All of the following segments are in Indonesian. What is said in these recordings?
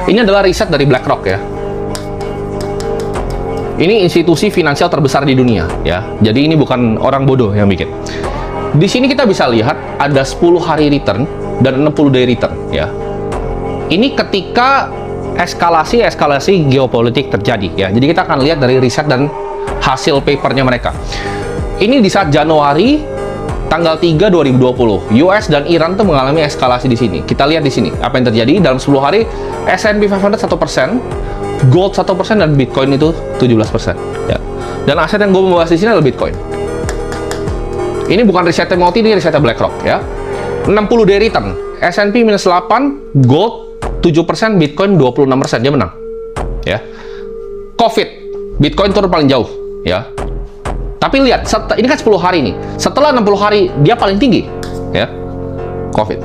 Ini adalah riset dari BlackRock ya. Ini institusi finansial terbesar di dunia ya. Jadi ini bukan orang bodoh yang bikin. Di sini kita bisa lihat ada 10 hari return dan 60 day return ya. Ini ketika eskalasi geopolitik terjadi ya. Jadi kita akan lihat dari riset dan hasil papernya mereka. Ini di saat Januari tanggal 3 2020, US dan Iran tuh mengalami eskalasi di sini. Kita lihat di sini apa yang terjadi dalam 10 hari. S&P 500 1%, gold 1%, dan Bitcoin itu 17% ya. Dan aset yang gue membahas di sini adalah Bitcoin. Ini bukan risetnya Moti, ini risetnya BlackRock ya. 60 day return, S&P minus 8, gold 7%, Bitcoin 26%, dia menang ya. COVID, Bitcoin turun paling jauh ya. Tapi lihat, ini kan 10 hari nih. Setelah 60 hari, dia paling tinggi ya. COVID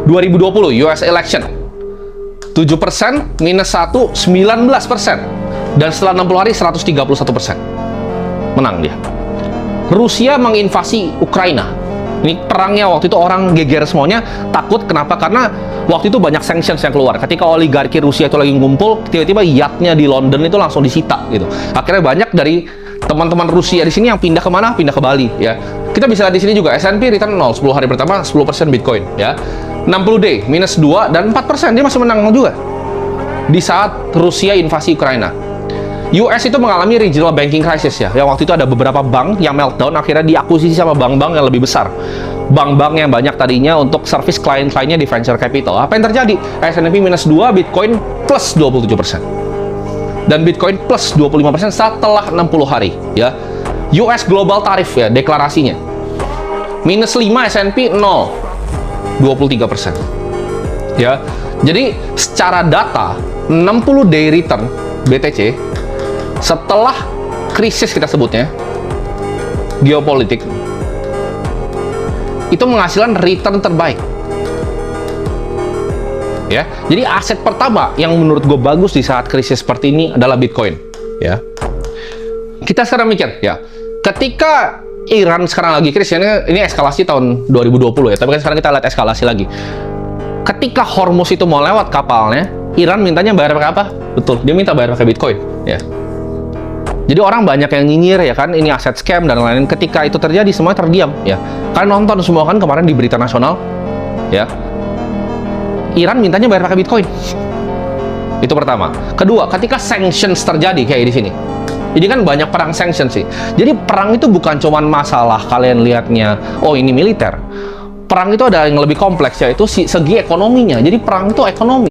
2020 US election 7%, minus 1, 19%. Dan setelah 60 hari 131%. Menang dia. Rusia menginvasi Ukraina. Ini perangnya waktu itu orang geger semuanya, takut. Kenapa? Karena waktu itu banyak sanctions yang keluar. Ketika oligarki Rusia itu lagi ngumpul, tiba-tiba yachtnya di London itu langsung disita gitu. Akhirnya banyak dari teman-teman Rusia di sini yang pindah kemana? Pindah ke Bali ya. Kita bisa lihat di sini juga S&P return 0, 10 hari pertama 10% Bitcoin ya. 60 day minus 2 dan 4%, dia masih menang juga. Di saat Rusia invasi Ukraina. US itu mengalami regional banking crisis ya. Yang waktu itu ada beberapa bank yang meltdown, akhirnya diakuisisi sama bank-bank yang lebih besar. Bank-bank yang banyak tadinya untuk service klien-kliennya di venture capital. Apa yang terjadi? S&P minus 2, Bitcoin plus 27%. Dan Bitcoin plus 25% setelah 60 hari ya. US global tarif ya, deklarasinya minus 5, S&P 0, 23% ya. Jadi secara data 60 day return BTC setelah krisis, kita sebutnya geopolitik, itu menghasilkan return terbaik ya. Jadi aset pertama yang menurut gue bagus di saat krisis seperti ini adalah Bitcoin ya. Kita sekarang mikir ya, ketika Iran sekarang lagi krisis, ini eskalasi tahun 2020 ya, tapi kan sekarang kita lihat eskalasi lagi. Ketika Hormuz itu mau lewat kapalnya, Iran mintanya bayar pakai apa? Betul, dia minta bayar pakai Bitcoin ya. Jadi orang banyak yang nyinyir ya kan, ini aset scam dan lain-lain. Ketika itu terjadi, semuanya terdiam ya. Kalian nonton semua kan kemarin di berita nasional ya, Iran mintanya bayar pakai Bitcoin. Itu pertama. Kedua, ketika sanctions terjadi kayak di sini. Ini kan banyak perang sanctions sih. Jadi perang itu bukan cuman masalah kalian lihatnya, oh ini militer. Perang itu ada yang lebih kompleks, yaitu segi ekonominya. Jadi perang itu ekonomi.